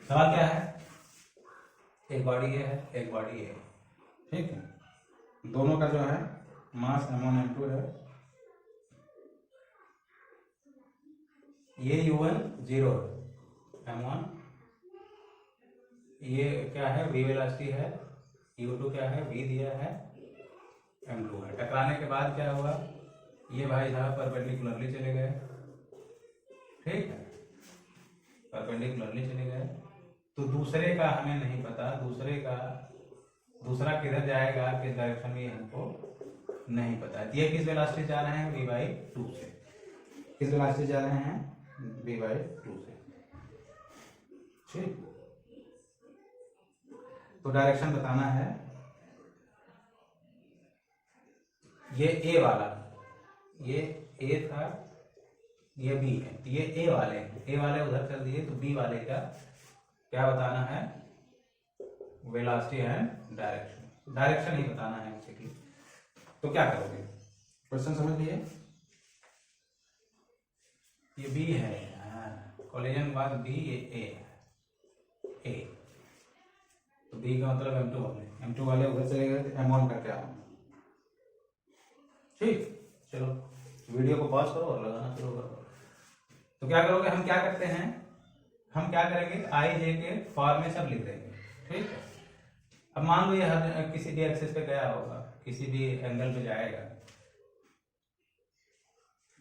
सवाल क्या है, एक body ये है, एक बॉडी ये है, ठीक है, दोनों का जो है मास m1 m2 है, ये u1 0 है, m1 ये क्या है v वेलोसिटी है, u2 क्या है v दिया है, m2 है। टकराने के बाद क्या हुआ, ये भाई साहब परपेंडिकुलरली चले गए, ठीक है, परपेंडिकुलरली चले गए, तो दूसरे का हमें नहीं पता, दूसरा किधर जाएगा, किस डायरेक्शन में, हमको नहीं पता। ये किस वेलोसिटी जा रहे हैं, v/2 से, किस वेलोसिटी जा रहे हैं, v/2 से, ठीक। तो डायरेक्शन बताना है, ये a वाला, ये a था, ये b है, तो ये a वाले उधर चल दिए, तो b वाले का क्या बताना है, वेलोसिटी एंड डायरेक्शन ही बताना है बेसिकली। तो क्या करोगे, क्वेश्चन समझ लिए, ये बी है, कोलिजन के बाद बी, ये ए, तो बी का मतलब m2 वाले उधर चले गए, तो m1 का क्या होगा, ठीक। चलो वीडियो को पॉज करो और लगाना शुरू करो। तो क्या करोगे, हम क्या करते हैं, हम क्या करेंगे, आई जे के फॉर्म में सब लिख देंगे, ठीक है। अब मान लो ये हर किसी भी एक्सिस पे गया होगा, किसी भी एंगल पे जाएगा,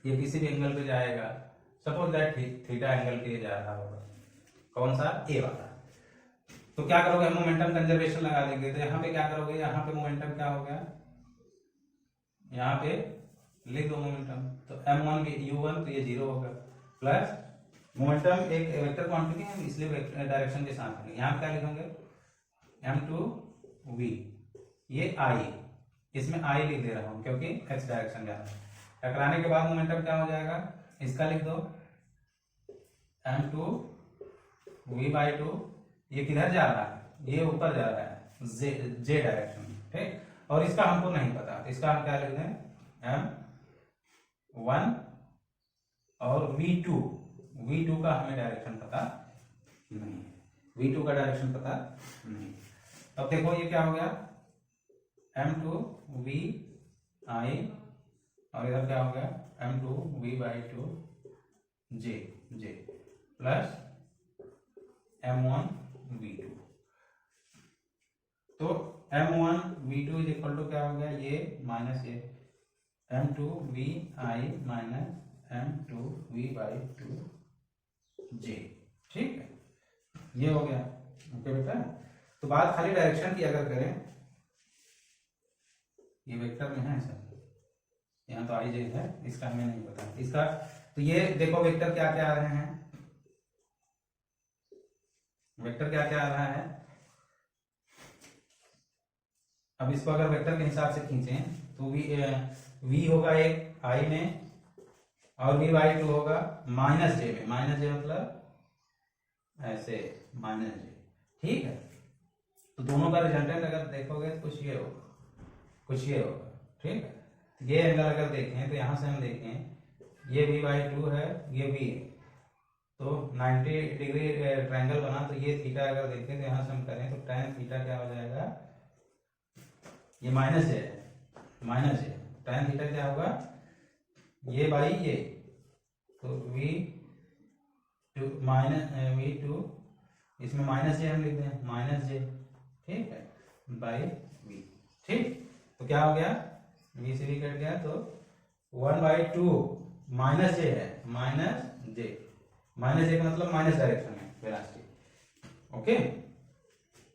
ये किसी भी एंगल पे जाएगा, सपोज दैट थीटा एंगल पे जा रहा होगा, कौन सा, ए वाला। तो क्या करोगे, हम मोमेंटम कंजर्वेशन लगा देंगे, तो यहाँ पे क्या करोगे, यहाँ पे मोमेंटम क्या हो गया, यहाँ पे लिख दो मोमेंटम, तो m1 u1 तो ये 0 होगा, प्लस मोमेंटम एक वेक्टर क्वांटिटी है इसलिए डायरेक्शन के साथ है, यहाँ क्या लिखोगे, m2v, ये i, इसमें i लिख दे रहा हूं क्योंकि x डायरेक्शन जा रहा है। टकराने के बाद मोमेंटम क्या हो जाएगा, इसका लिख दो m2v/2, ये किधर जा रहा है, ये ऊपर जा रहा है जे डायरेक्शन में, ठीक। और इसका हमको नहीं पता, इसका हम क्या लिख दें, m1 और v2 का हमें डायरेक्शन पता नहीं है, v2 का डायरेक्शन पता नहीं। अब देखो ये क्या हो गया, m2vi, और इधर क्या हो गया, m2v/2 j प्लस m1v2, तो m1v2 इज इक्वल टू क्या हो गया, ये माइनस ये m2vi माइनस m2v/2 j, ठीक है, ये हो गया, ओके बेटा। तो बात खाली डायरेक्शन की अगर करें, ये वेक्टर में है सर, यहाँ तो आई जे है, इसका हमें नहीं पता, इसका तो ये देखो वेक्टर क्या क्या आ रहे हैं, वेक्टर क्या क्या आ रहा है, अब इसको अगर वेक्टर के हिसाब से खींचें तो v होगा एक i में और v/2 होगा माइनस जे में। माइनस जे मतलब ऐसे माइनस जे, ठीक है। तो दोनों का रिजल्टेंट अगर देखोगे तो कुछ ये होगा, कुछ ये होगा, ठीक है। ये एंगल अगर देखें तो यहाँ से हम देखें ये v/2 है, ये v है, तो 90 डिग्री ट्रायंगल बना। तो ये थीटा अगर देखें तो यहाँ से हम करें तो tan थीटा क्या हो जाएगा, ये माइनस जे है, माइनस जे tan थीटा क्या होगा, ये बाई ये, तो v2 माइनस v2, इसमें माइनस जे हम लिख दें, माइनस जे, ठीक है, बाई v, ठीक। तो क्या हो गया, v से v कट गया, तो 1/2 माइनस जे है, माइनस जे, माइनस जे का मतलब माइनस डायरेक्शन में वेलोसिटी, ओके।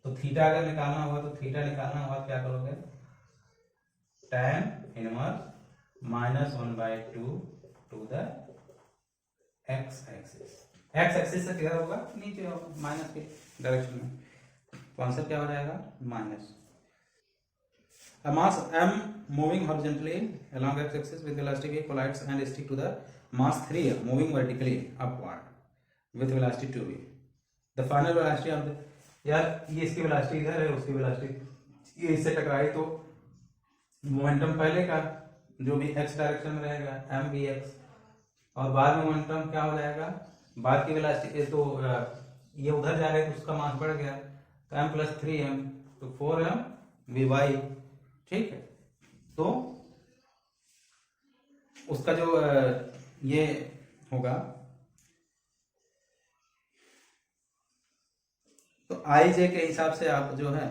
तो थीटा अगर निकालना हुआ तो थीटा निकालना हुआ क्या करोगे, tan inverse -1/2 to the x axis. x axis से किधर होगा, नीचे होगा, माइनस के डायरेक्शन में। तो आंसर क्या हो जाएगा, minus. A mass m moving horizontally along x axis with velocity v collides and stick to the mass 3m moving vertically upward with velocity 2v. The final velocity of the, यार ये इसकी velocity इधर है, उसकी velocity ये इससे टकराई तो मोमेंटम पहले का जो भी x डायरेक्शन में रहेगा m vx, और बाद में मोमेंटम क्या हो जाएगा, बाद की वेलोसिटी, तो ये उधर जा रहे तो उसका मास बढ़ गया, तो m + 3m तो 4m vy, ठीक है। तो उसका जो ये होगा, तो आई जे के हिसाब से आप जो है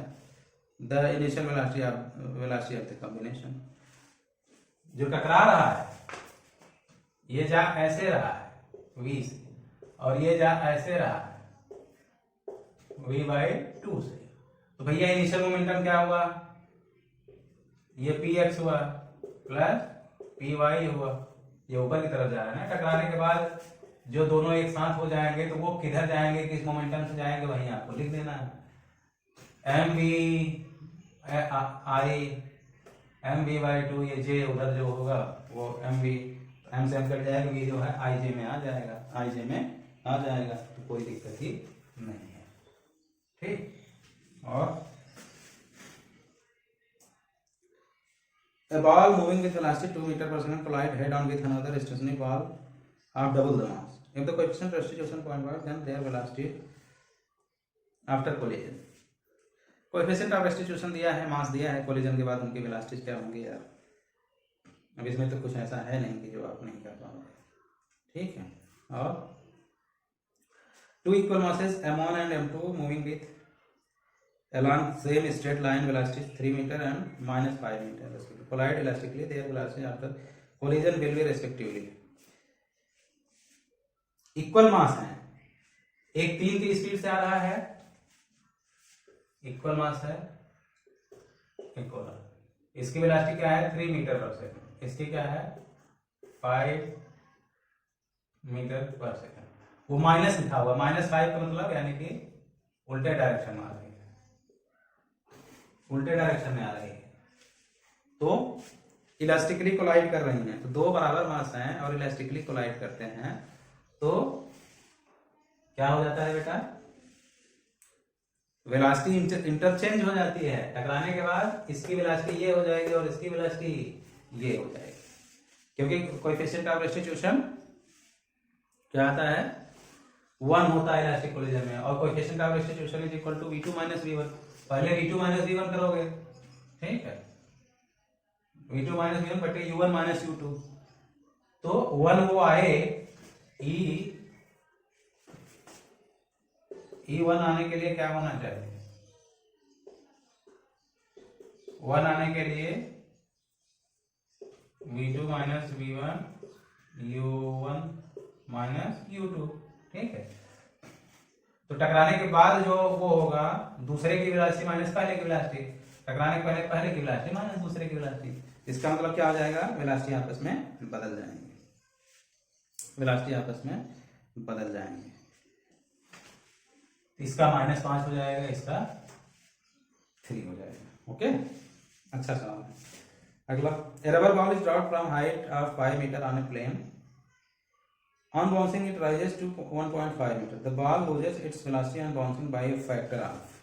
the initial velocity of the combination, जो टकरा रहा है ये जा ऐसे रहा है v से, और ये जा ऐसे रहा है v/2 से, तो भैया इनिशियल मोमेंटम क्या हुआ, ये px हुआ प्लस py हुआ, ये ऊपर की तरफ जा रहा है ना। टकराने के बाद जो दोनों एक साथ हो जाएंगे तो वो किधर जाएंगे, किस मोमेंटम से जाएंगे, वहीं आपको लिख देना है, mv/2, ये j उधर जो होगा वो mv, m से m कट जाएगा, v जो है ij में आ जाएगा, ij में आ जाएगा, तो कोई दिक्कत ही नहीं है, ठीक। और a ball moving with velocity 2 meter per second collide head on with another stationary ball of double the mass. If the coefficient of restitution 0.5, then their velocity after collision. Coefficient of restitution दिया है, मास दिया है, collision के बाद उनकी velocities क्या होंगी यार। अब इसमें तो कुछ ऐसा है नहीं कि जो आप नहीं कर पाओगे, ठीक है। और two equal masses m1 and m2 moving with along same straight line velocities 3 meter and -5 meter respectively collide elastically, their velocity after collision will be respectively equal मास है, एक 3 की स्पीड से आ रहा है, इक्वल मास है, इक्वल, इसकी वेलोसिटी क्या है 3 मीटर पर सेकंड, इसकी क्या है 5 मीटर पर सेकंड, वो माइनस लिखा हुआ, -5 का मतलब यानी कि उल्टे डायरेक्शन में आ रही है, उल्टे डायरेक्शन में आ रही है, तो इलास्टिकली कोलाइड कर रही हैं, तो दो बराबर मास हैं और इलास्टिकली कोलाइड करते हैं, तो क्या हो जाता है बेटा, वेलोसिटी इंटरचेंज हो जाती है। टकराने के बाद इसकी वेलोसिटी ये हो जाएगी और इसकी वेलोसिटी ये हो जाएगी, क्योंकि कोएफिशिएंट ऑफ रेस्टिट्यूशन क्या आता है 1 होता है इलास्टिक कोलिजन में, और coefficient of restitution is equal to v2 - v1। पहले v2 - v1 करोगे, ठीक है, v2 - v1 बटे u1 - u2, तो 1 वो आए, E1 आने के लिए क्या होना चाहिए, 1 आने के लिए v2 - v1 u1 - u2, ठीक है। तो टकराने के बाद जो वो होगा दूसरे की वेलोसिटी माइनस पहले की वेलोसिटी, टकराने के पहले की वेलोसिटी माइनस दूसरे की वेलोसिटी, इसका मतलब क्या हो जाएगा, वेलोसिटी आपस में बदल जाएंगे, वेलोसिटी आपस में बदल जाएंगे, इसका -5 हो जाएगा, इसका 3 हो जाएगा, ओके। अच्छा सवाल है। अगला, a rubber ball is dropped from height of 5 meter on a plane. On bouncing it rises to 1.5 meter. The ball loses its velocity on bouncing by a factor of.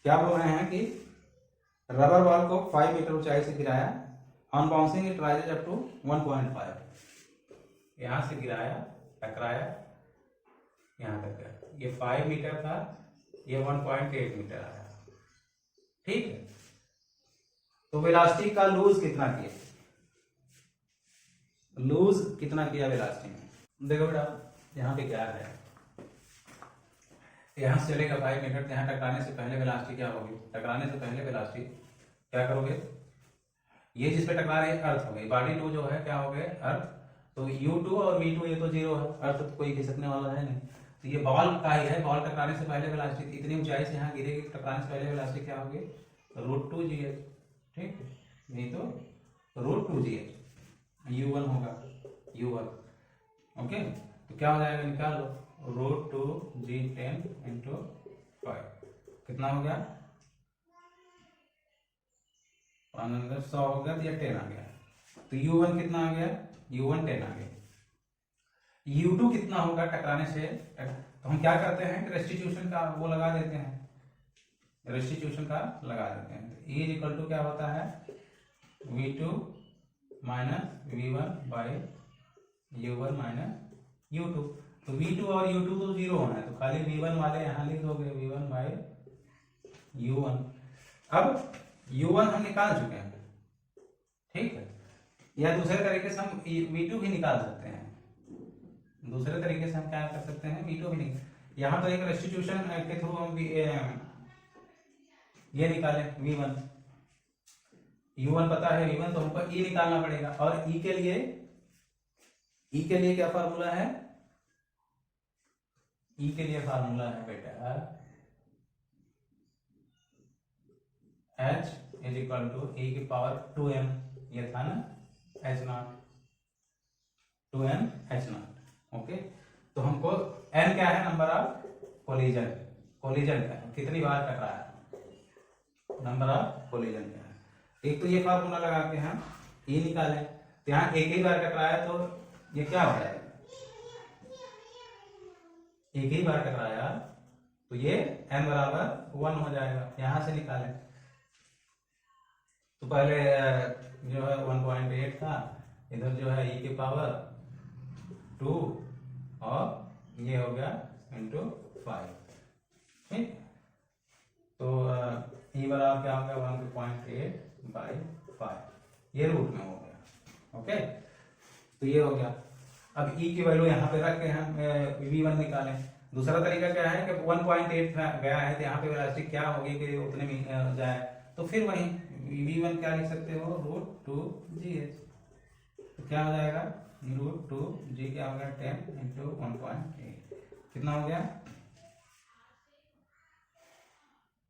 क्या बोल रहे हैं कि रबर बॉल को 5 metre ऊंचाई से गिराया, on bouncing it rises up to 1.5, यहां से गिराया, टकराया, यहां तक गया, ये 5 मीटर था, ये 1.8 मीटर आया, ठीक है। तो वेलोसिटी का लूज कितना किया, लूज कितना किया वेलोसिटी में, देखो बेटा यहाँ पे क्या है, यहाँ से चलेगा 5 मीटर, यहाँ टकराने से पहले वेलोसिटी क्या होगी, टकराने से पहले वेलोसिटी क्या करोगे, ये जिस पे टकरा रहे अर्थ हो गई, बॉडी 2 जो है क्या हो गए अर्थ, तो u2 और v2 ये तो 0 है, अर्थ तो कोई खिसकने वाला है नहीं, तो ये बॉल का ही है, बॉल टकराने से पहले वेलोसिटी इतनी ऊंचाई से यहाँ गिरेगी, टकराने से पहले वेलोसिटी क्या होगी √2gh, ठीक है, नहीं तो √2gh, u1 होगा u1, ओके। तो क्या हो जाएगा, निकाल लो, √2g10 इंटू 5 कितना हो गया, 100 हो गया, तो ये 10 आ गया, तो u1 कितना आ गया, u1 10 आ गया, u2 कितना होगा टकराने से, तो हम क्या करते हैं कि रेस्टिट्यूशन का वो लगा देते हैं, रेस्टिट्यूशन का लगा देते हैं, तो E इक्वल टू क्या होता है v2 minus v1 by u1 minus u2, तो v2 और u2 तो 0 होना है, तो खाली v1 वाले यहाँ लिख दोगे v1 बाई u1। अब u1 हम निकाल चुके हैं, ठीक है, या दूसरे तरीके से हम v2 भी निकाल सकते हैं, दूसरे तरीके से हम क्या कर सकते हैं v2 भी निकाल, यहाँ तो एक रेस्टिट्यूशन के थ्रू हम ये निकाले v1, u1 पता है v1, तो हमको e निकालना पड़ेगा, और e के लिए क्या फार्मूला है, e के लिए फार्मूला है बेटा h is equal to e की पावर 2m, ये था ना h0, 2m h0, ओके। तो हमको n क्या है, नंबर ऑफ कोलिजन, कोलिजन का कितनी बार टकराया, नंबर ऑफ कोलिजन क्या है, एक तो ये फार्मूला लगा के हम e निकालें, तो यहाँ एक ही बार टकराया तो ये क्या हो जाएगा, एक ही बार टकराया तो ये n बराबर 1 हो जाएगा, यहां से निकालें, तो पहले जो है 1.8 था, इधर जो है e की पावर 2 और ये हो गया इंटू 5, ठीक, तो e बराबर क्या हो गया 1.8 बाई 5, ये रूट में हो गया, ओके। तो ये हो गया, अब e की वैल्यू यहाँ पे रख के हम v1 निकालें, दूसरा तरीका क्या है कि 1.8 गया है तो यहाँ पे वेलोसिटी क्या होगी कि उतने में जाए, तो फिर वही v1 क्या लिख सकते हो √2gh, तो क्या हो जाएगा √2g क्या हो गया 10 इंटू 1.8 कितना हो गया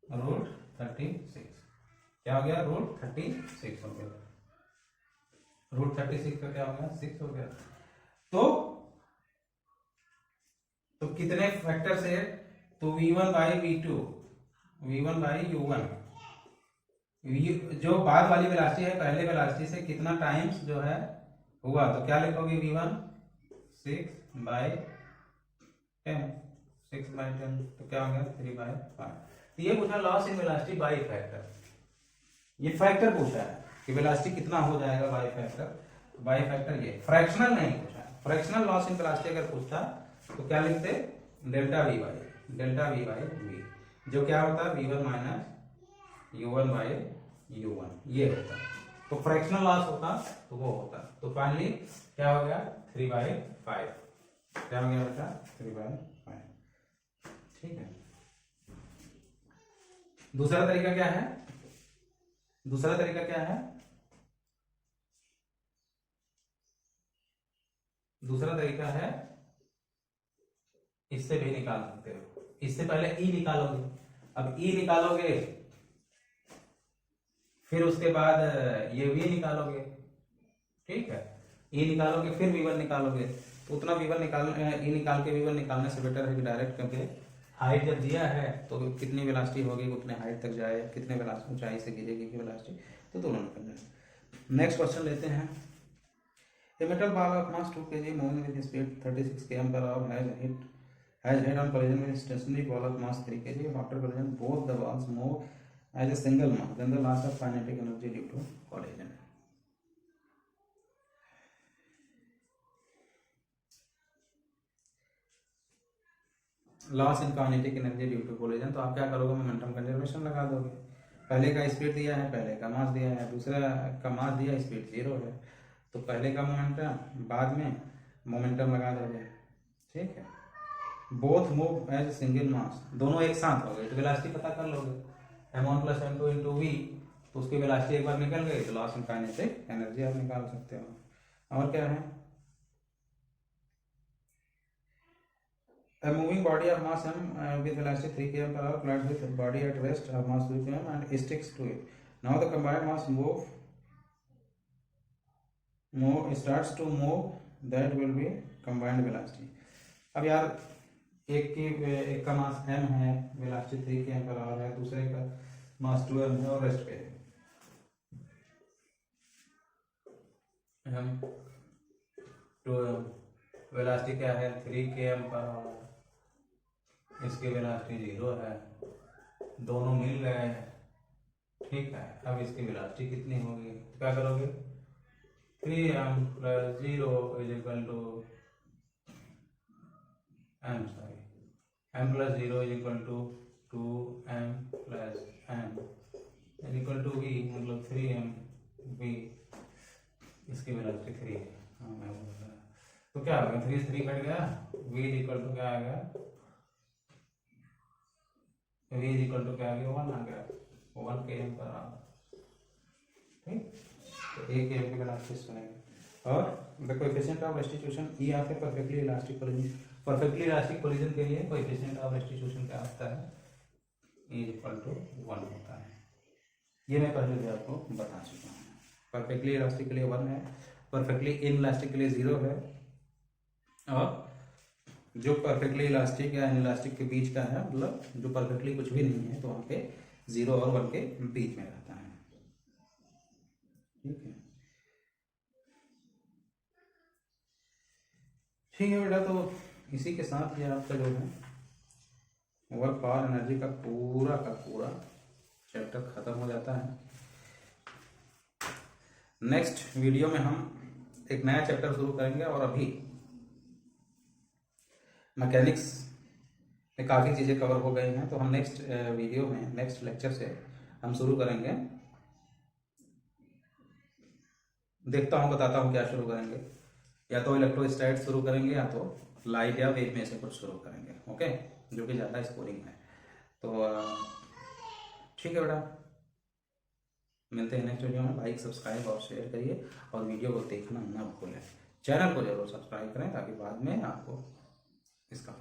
√36, क्या हो गया √36 हो गया, √36 का क्या हो गया 6 हो गया, तो कितने फैक्टर से, तो v1 by v2, v1 by u1, जो बाद वाली वेलोसिटी है पहले वेलोसिटी से कितना टाइम्स जो है हुआ, तो क्या लिखोगे v1 6 बाई 10, 6 बाई 10, तो क्या हो गया 3 बाई 5, तो ये पूछा loss in velocity by factor, ये फैक्टर पूछा है कि वेलोसिटी कितना हो जाएगा बाई फैक्टर, बाई फैक्टर ये फ्रैक्शनल नहीं पूछा, फ्रैक्शनल लॉस इन वेलोसिटी अगर पूछता तो क्या लिखते डेल्टा v बाई v, जो क्या होता है v1 minus u1 by u1, ये होता, तो फ्रैक्शनल लॉस होता तो वो होता, तो फाइनली क्या हो गया 3/5, क्या हो गया बेटा 3/5, ठीक है। दूसरा तरीका क्या है, दूसरा तरीका क्या है, दूसरा तरीका है इससे भी निकाल सकते हो, इससे पहले ई निकालोगे, अब ई निकालोगे फिर उसके बाद ये वी निकालोगे, ठीक है, ई निकालोगे फिर V1 निकालोगे तो उतना V1 ई निकाल के V1 निकालने से बेटर है कि डायरेक्ट, क्योंकि हाइट जब दिया है तो कितनी वेलोसिटी होगी उतने हाइट तक जाए, कितने वेलोसिटी ऊंचाई से गिरेगी की वेलोसिटी, तो दोनों निकल जाए। नेक्स्ट क्वेश्चन लेते हैं। A metal ball of mass 2 kg moving with speed 36 km/h has head on collision with stationary ball of mass 3 kg. After collision, both the balls move as a single mass. Then the loss of kinetic energy due to collision. Loss in kinetic energy due to collision, तो आप क्या करोगे, momentum conservation लगा दोगे। पहले का speed दिया है, पहले का मास दिया है, दूसरा का मास दिया, स्पीड 0 है, तो पहले का मोमेंटम बाद में मोमेंटम लगा दोगे, ठीक है। बोथ मूव एज सिंगल मास, दोनों एक साथ हो गए तो वेलोसिटी पता कर लोगे, m1 + m2 × v, तो उसकी वेलोसिटी एक बार निकल गई तो लॉस इन काइनेटिक एनर्जी आप निकाल सकते हो। और क्या है, a moving body of mass m with velocity 3 km/h collides with a body at rest of mass 2 km and sticks to it. Now the combined mass starts to move, that will be combined velocity. अब यार एक का मास m है, velocity 3 km/h है, दूसरे का मास 2m है और रेस्ट पे है, m 2m, वेलोसिटी क्या है 3 km/h, इसकी वेलोसिटी 0 है, दोनों मिल गए हैं, ठीक है। अब इसकी वेलोसिटी कितनी होगी, तो क्या करोगे, 3m + 0 = m + 0 = 2m + m = v, मतलब 3m v, इसकी वेलोसिटी 3 है। हाँ मैं बोल रहा, तो क्या होगा, 3 से 3 कट गया, v = क्या आ गया, v = क्या आ गया, 1 आ गया, 1 km/h, ठीक। तो 1 km की वेलोसिटी सुनेंगे। और द कोएफिशिएंट ऑफ रेस्टिट्यूशन ई आते हैं perfectly elastic collision, perfectly elastic collision के लिए कोएफिशिएंट ऑफ रेस्टिट्यूशन क्या होता है, ई = 1 होता है। ये मैं पहले भी आपको बता चुका हूँ। परफेक्टली इलास्टिक के लिए 1 है, परफेक्टली इनइलास्टिक के लिए 0 है, और जो परफेक्टली इलास्टिक या इनइलास्टिक के बीच का है, मतलब जो परफेक्टली कुछ भी नहीं है, तो वहाँ पे 0 और 1 के बीच में रहता है, ठीक है। ठीक है बेटा, तो इसी के साथ ये आपका जो है वर्क पावर एनर्जी का पूरा चैप्टर खत्म हो जाता है। नेक्स्ट वीडियो में हम एक नया चैप्टर शुरू करेंगे, और अभी मैकेनिक्स में काफ़ी चीज़ें कवर हो गई हैं, तो हम नेक्स्ट वीडियो में, नेक्स्ट लेक्चर से हम शुरू करेंगे। देखता हूँ, बताता हूँ क्या शुरू करेंगे, या तो इलेक्ट्रोस्टैटिक्स शुरू करेंगे, या तो लाइट या वेव में से कुछ शुरू करेंगे, ओके, जो कि ज़्यादा स्कोरिंग है। तो ठीक है बेटा, मिलते हैं नेक्स्ट वीडियो में। लाइक, सब्सक्राइब और शेयर करिए, और वीडियो को देखना ना भूलें, चैनल को जरूर सब्सक्राइब करें ताकि बाद में आपको इसका